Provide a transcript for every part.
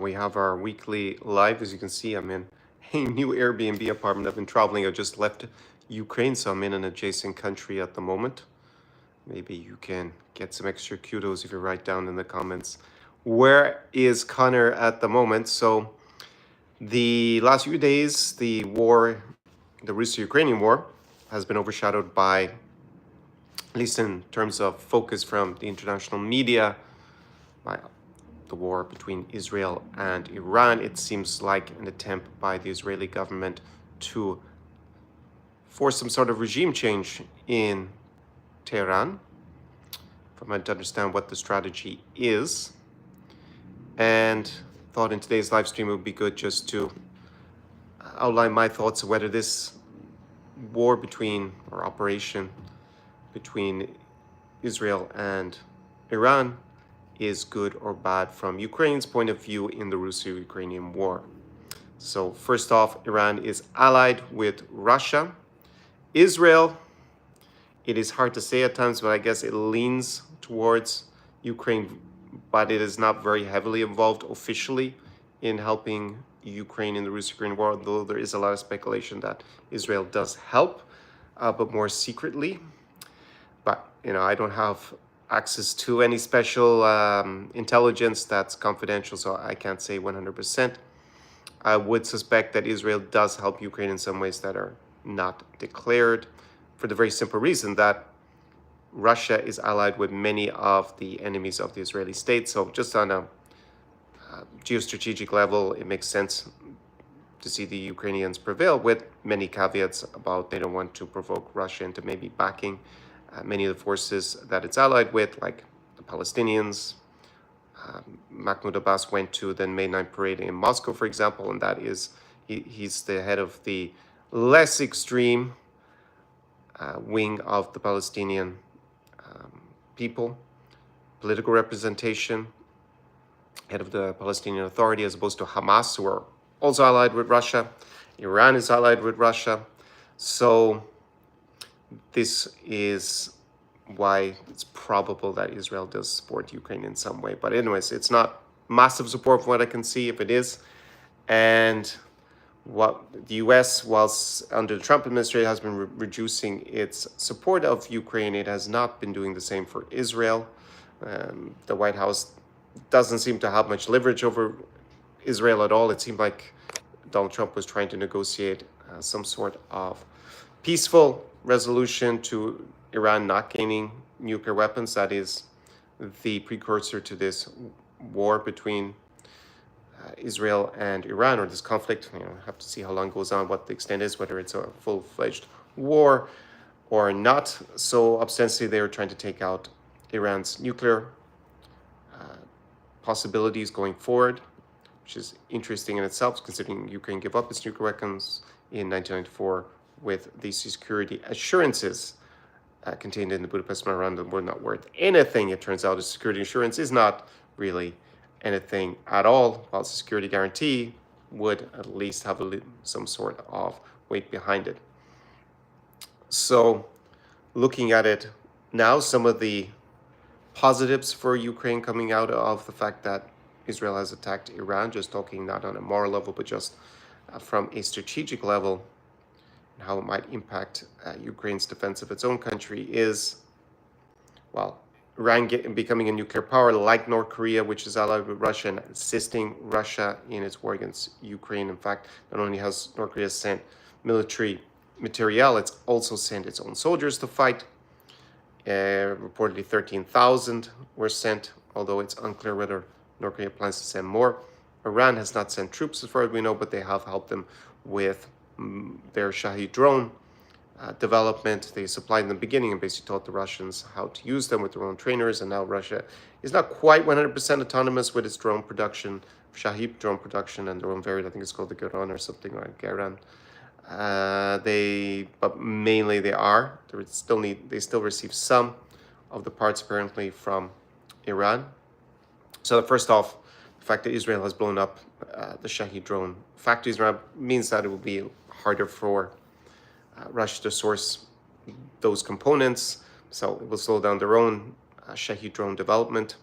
We have our weekly live. As you can see, I'm in a new Airbnb apartment. I've been traveling. I just left Ukraine, so I'm in an adjacent country at the moment. Maybe you can get some extra kudos if you write down in the comments. Where is Connor at the moment? So the last few days, the war, the Russo-Ukrainian war, has been overshadowed by, at least in terms of focus from the international media, by the war between Israel and Iran. It seems like an attempt by the Israeli government to force some sort of regime change in Tehran. If I'm meant to understand what the strategy is. And thought in today's live stream it would be good just to outline my thoughts of whether this war between, or operation between Israel and Iran is good or bad from Ukraine's point of view in the Russo-Ukrainian war. So first off, Iran is allied with Russia. Israel, it is hard to say at times, but I guess it leans towards Ukraine, but it is not very heavily involved officially in helping Ukraine in the Russo-Ukrainian war, although there is a lot of speculation that Israel does help, but more secretly. But, I don't have access to any special intelligence that's confidential, so I can't say 100%. I would suspect that Israel does help Ukraine in some ways that are not declared, for the very simple reason that Russia is allied with many of the enemies of the Israeli state. So just on a geostrategic level, it makes sense to see the Ukrainians prevail, with many caveats about they don't want to provoke Russia into maybe backing many of the forces that it's allied with, like the Palestinians. Mahmoud Abbas went to the May 9 parade in Moscow, for example, and that is, he's the head of the less extreme wing of the Palestinian people, political representation, head of the Palestinian Authority, as opposed to Hamas, who are also allied with Russia. Iran is allied with Russia. So this is why it's probable that Israel does support Ukraine in some way. But anyways, it's not massive support from what I can see, if it is. And what the US, whilst under the Trump administration, has been reducing its support of Ukraine, it has not been doing the same for Israel. The White House doesn't seem to have much leverage over Israel at all. It seemed like Donald Trump was trying to negotiate some sort of peaceful resolution to Iran not gaining nuclear weapons. That is the precursor to this war between Israel and Iran, or this conflict. Have to see how long it goes on, what the extent is, whether it's a full-fledged war or not. So ostensibly they were trying to take out Iran's nuclear possibilities going forward, which is interesting in itself, considering Ukraine gave up its nuclear weapons in 1994 with the security assurances contained in the Budapest Memorandum were not worth anything. It turns out a security assurance is not really anything at all, while the security guarantee would at least have some sort of weight behind it. So looking at it now, some of the positives for Ukraine coming out of the fact that Israel has attacked Iran, just talking not on a moral level, but just from a strategic level, and how it might impact Ukraine's defense of its own country, is, well, Iran becoming a nuclear power like North Korea, which is allied with Russia, and assisting Russia in its war against Ukraine. In fact, not only has North Korea sent military materiel, it's also sent its own soldiers to fight. Reportedly 13,000 were sent, although it's unclear whether North Korea plans to send more. Iran has not sent troops as far as we know, but they have helped them with their Shahid drone development. They supplied in the beginning and basically taught the Russians how to use them with their own trainers, and now Russia is not quite 100% autonomous with its drone production, Shahid drone production, and their own variant. I think it's called the Geran or something, like Geran. But mainly they are. They still receive some of the parts apparently from Iran. So first off, the fact that Israel has blown up the Shahid drone factories means that it will be harder for Russia to source those components. So it will slow down their own Shahid drone development.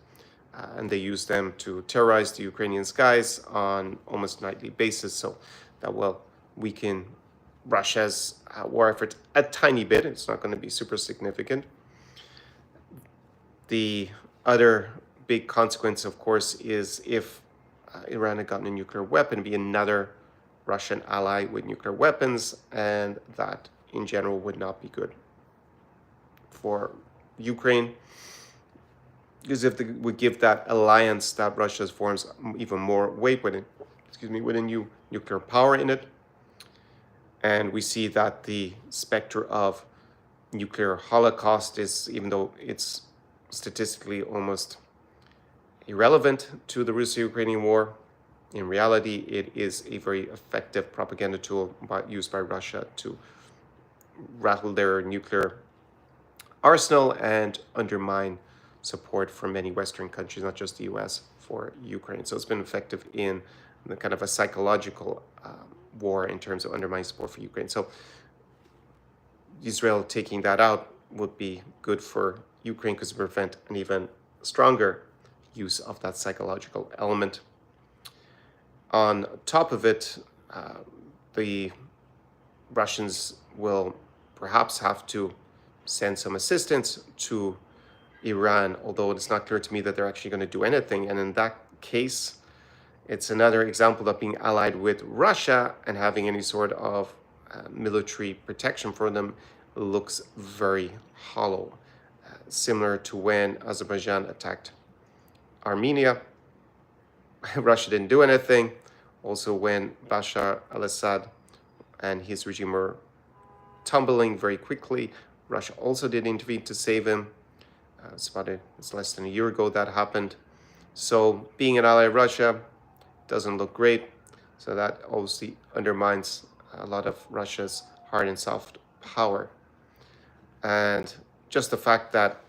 and they use them to terrorize the Ukrainian skies on almost nightly basis. So that will weaken Russia's war effort a tiny bit. It's not going to be super significant. The other big consequence, of course, is if Iran had gotten a nuclear weapon, be another Russian ally with nuclear weapons, and that in general would not be good for Ukraine, because if they would give that alliance that Russia forms even more weight with a new nuclear power in it. And we see that the specter of nuclear holocaust is, even though it's statistically almost irrelevant to the Russo-Ukrainian war, in reality, it is a very effective propaganda tool used by Russia to rattle their nuclear arsenal and undermine support from many Western countries, not just the US, for Ukraine. So it's been effective in the kind of a psychological war in terms of undermining support for Ukraine. So Israel taking that out would be good for Ukraine because it prevent an even stronger use of that psychological element. On top of it, the Russians will perhaps have to send some assistance to Iran, although it's not clear to me that they're actually going to do anything. And in that case, it's another example of being allied with Russia and having any sort of military protection for them looks very hollow. Similar to when Azerbaijan attacked Armenia, Russia didn't do anything. Also, when Bashar al-Assad and his regime were tumbling very quickly, Russia also did intervene to save him. It's less than a year ago that happened. So being an ally of Russia doesn't look great. So that obviously undermines a lot of Russia's hard and soft power. And just the fact that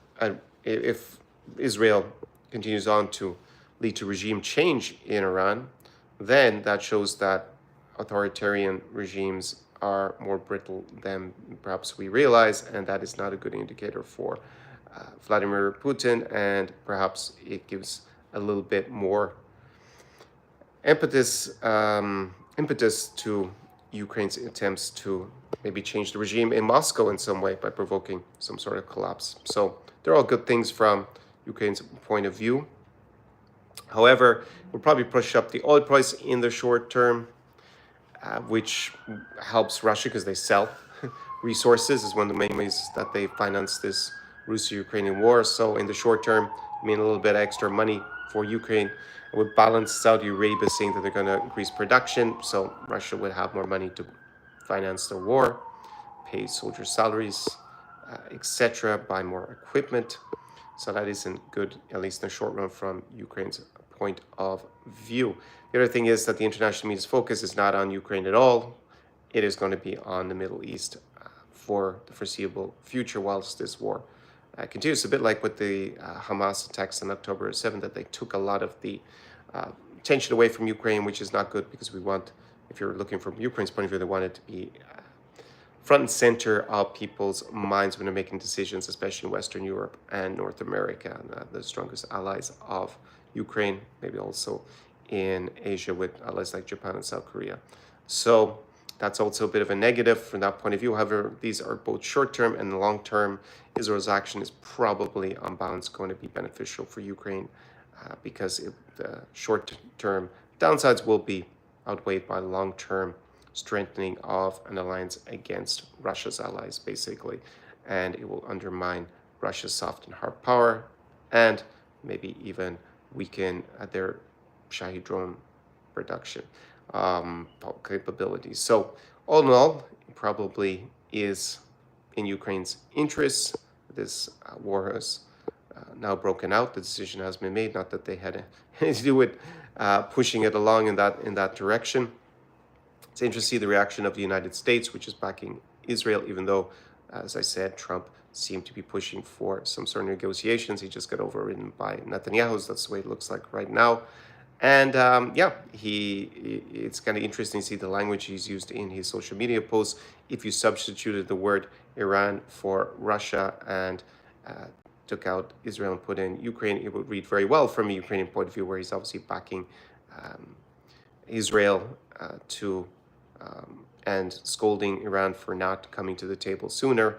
if Israel continues on to lead to regime change in Iran, then that shows that authoritarian regimes are more brittle than perhaps we realize, and that is not a good indicator for Vladimir Putin, and perhaps it gives a little bit more impetus to Ukraine's attempts to maybe change the regime in Moscow in some way by provoking some sort of collapse. So they're all good things from Ukraine's point of view. However, it will probably push up the oil price in the short term, which helps Russia because they sell resources, is one of the main ways that they finance this Russo-Ukrainian war. So in the short term, I mean a little bit extra money for Ukraine. It would balance Saudi Arabia saying that they're going to increase production, so Russia would have more money to finance the war, pay soldier salaries, etc., buy more equipment. So that isn't good, at least in the short run, from Ukraine's point of view. The other thing is that the international media's focus is not on Ukraine at all. It is going to be on the Middle East for the foreseeable future whilst this war continues. A bit like with the Hamas attacks on October 7th, that they took a lot of the tension away from Ukraine, which is not good because we want, if you're looking from Ukraine's point of view, they want it to be front and center of people's minds when they're making decisions, especially in Western Europe and North America, and, the strongest allies of Ukraine, maybe also in Asia with allies like Japan and South Korea. So that's also a bit of a negative from that point of view. However, these are both short-term and long-term. Israel's action is probably on balance going to be beneficial for Ukraine because the short-term downsides will be outweighed by long-term strengthening of an alliance against Russia's allies, basically. And it will undermine Russia's soft and hard power and maybe even weaken their Shahed drone production capabilities. So all in all, it probably is in Ukraine's interests. This war has now broken out. The decision has been made, not that they had anything to do with pushing it along in that direction. It's interesting to see the reaction of the United States, which is backing Israel, even though, as I said, Trump seemed to be pushing for some sort of negotiations. He just got overridden by Netanyahu. That's the way it looks like right now. And it's kind of interesting to see the language he's used in his social media posts. If you substituted the word Iran for Russia and took out Israel and put in Ukraine, it would read very well from a Ukrainian point of view, where he's obviously backing Israel to and scolding Iran for not coming to the table sooner.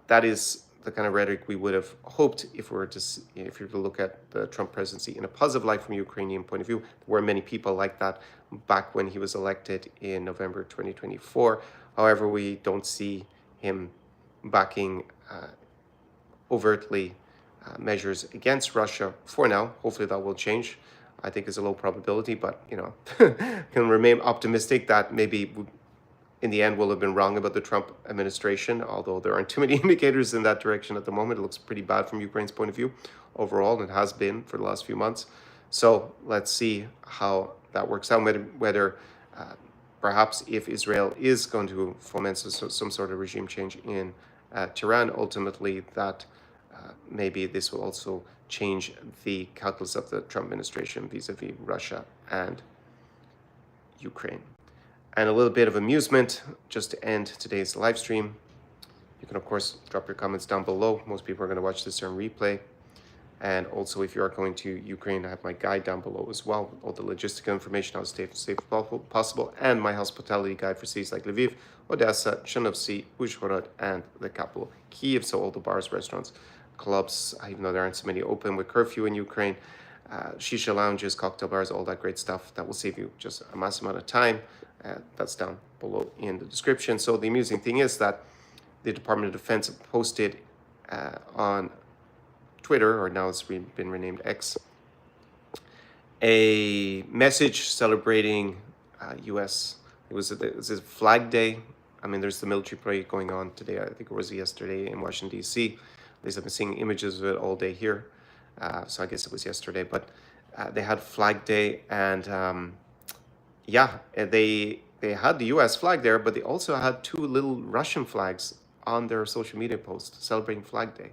That is the kind of rhetoric we would have hoped if we were to if you were to look at the Trump presidency in a positive light from a Ukrainian point of view. There were many people like that back when he was elected in November 2024. However, we don't see him backing overtly measures against Russia for now. Hopefully that will change. I think it's a low probability, but can remain optimistic that maybe in the end we'll have been wrong about the Trump administration, although there aren't too many indicators in that direction at the moment. It looks pretty bad from Ukraine's point of view overall, and it has been for the last few months. So let's see how that works out, whether perhaps if Israel is going to foment some sort of regime change in Tehran, ultimately that maybe this will also change the calculus of the Trump administration vis-a-vis Russia and Ukraine. And a little bit of amusement just to end today's live stream. You can, of course, drop your comments down below. Most people are going to watch this on replay. And also, if you are going to Ukraine, I have my guide down below as well, all the logistical information, how to stay as safe as possible, and my hospitality guide for cities like Lviv, Odessa, Chernovtsi, Uzhhorod, and the capital, Kyiv. So all the bars, restaurants, clubs, even though there aren't so many open with curfew in Ukraine, shisha lounges, cocktail bars, all that great stuff that will save you just a massive amount of time. That's down below in the description. So the amusing thing is that the Department of Defense posted on Twitter, or now it's been renamed X, a message celebrating U.S. It was a Flag Day. I mean, there's the military parade going on today. I think it was yesterday in Washington, D.C. At least I've been seeing images of it all day here. So I guess it was yesterday. But they had Flag Day, and they had the U.S. flag there, but they also had two little Russian flags on their social media post celebrating Flag Day.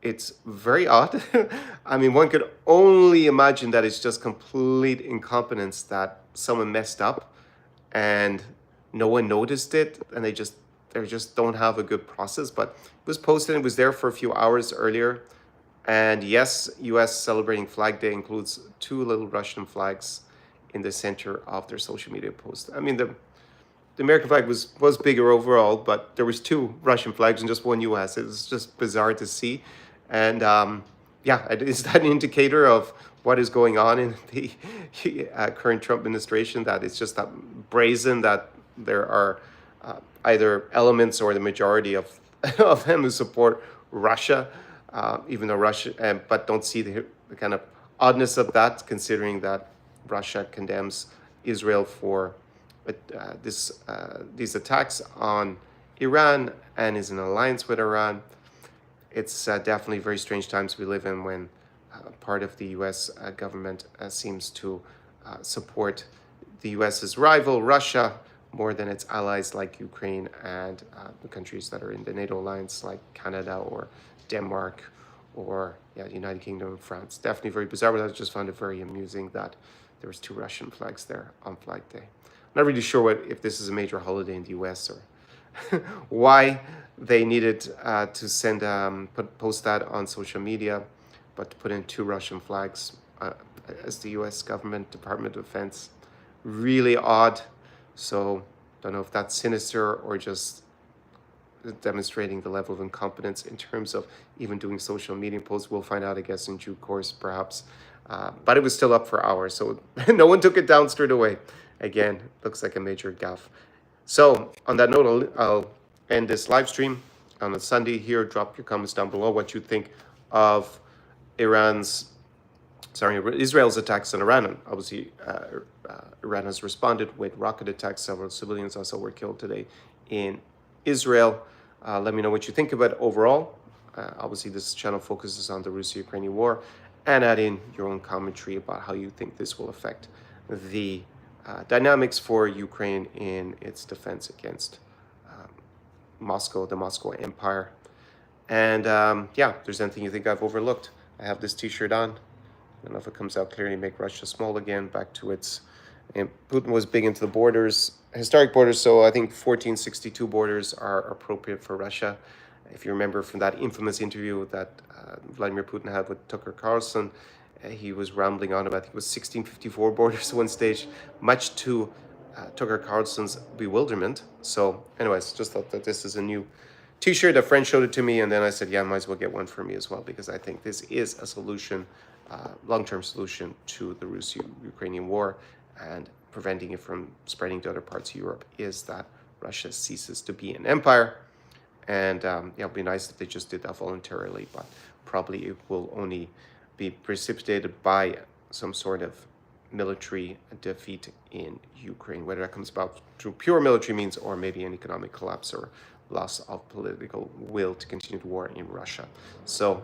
It's very odd. I mean, one could only imagine that it's just complete incompetence, that someone messed up and no one noticed it, and they just don't have a good process. But it was posted, it was there for a few hours earlier. And yes, U.S. celebrating Flag Day includes two little Russian flags in the center of their social media post. I mean, the American flag was bigger overall, but there was two Russian flags and just one U.S. It was just bizarre to see. And is that an indicator of what is going on in the current Trump administration, that it's just that brazen that there are either elements or the majority of them who support Russia, even though Russia, but don't see the kind of oddness of that, considering that Russia condemns Israel for these attacks on Iran and is in alliance with Iran. It's definitely very strange times we live in, when part of the U.S. Government seems to support the U.S.'s rival, Russia, more than its allies like Ukraine and the countries that are in the NATO alliance like Canada or Denmark or the United Kingdom and France. Definitely very bizarre, but I just found it very amusing that there was two Russian flags there on Flag Day. I'm not really sure if this is a major holiday in the U.S. or why they needed to send post that on social media, but to put in two Russian flags as the U.S. government, Department of Defense, really odd. So don't know if that's sinister or just demonstrating the level of incompetence in terms of even doing social media posts. We'll find out, I guess, in due course, perhaps. But it was still up for hours, so no one took it down straight away. Again, looks like a major gaffe. So on that note, I'll end this live stream on a Sunday here. Drop your comments down below what you think of Israel's attacks on Iran. Obviously, Iran has responded with rocket attacks. Several civilians also were killed today in Israel. Let me know what you think about it overall. Obviously, this channel focuses on the Russo-Ukrainian war, and add in your own commentary about how you think this will affect the dynamics for Ukraine in its defense against Moscow, the Moscow Empire. And if there's anything you think I've overlooked, I have this t-shirt on. I don't know if it comes out clearly. Make Russia small again, back to its... And Putin was big into the borders, historic borders, so I think 1462 borders are appropriate for Russia. If you remember from that infamous interview that Vladimir Putin had with Tucker Carlson, he was rambling on about, I think it was 1654 borders at one stage, much to Tucker Carlson's bewilderment. So anyways, just thought that this is a new t-shirt. A friend showed it to me, and then I said, yeah, I might as well get one for me as well, because I think this is a solution, long-term solution to the Russo-Ukrainian war, and preventing it from spreading to other parts of Europe is that Russia ceases to be an empire. And yeah, it'd be nice if they just did that voluntarily, but probably it will only be precipitated by some sort of military defeat in Ukraine, whether that comes about through pure military means or maybe an economic collapse or loss of political will to continue the war in Russia. So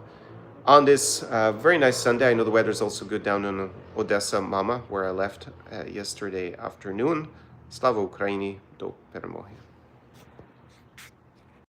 on this very nice Sunday, I know the weather is also good down in Odessa, Mama, where I left yesterday afternoon. Slava Ukraini, do peremоги.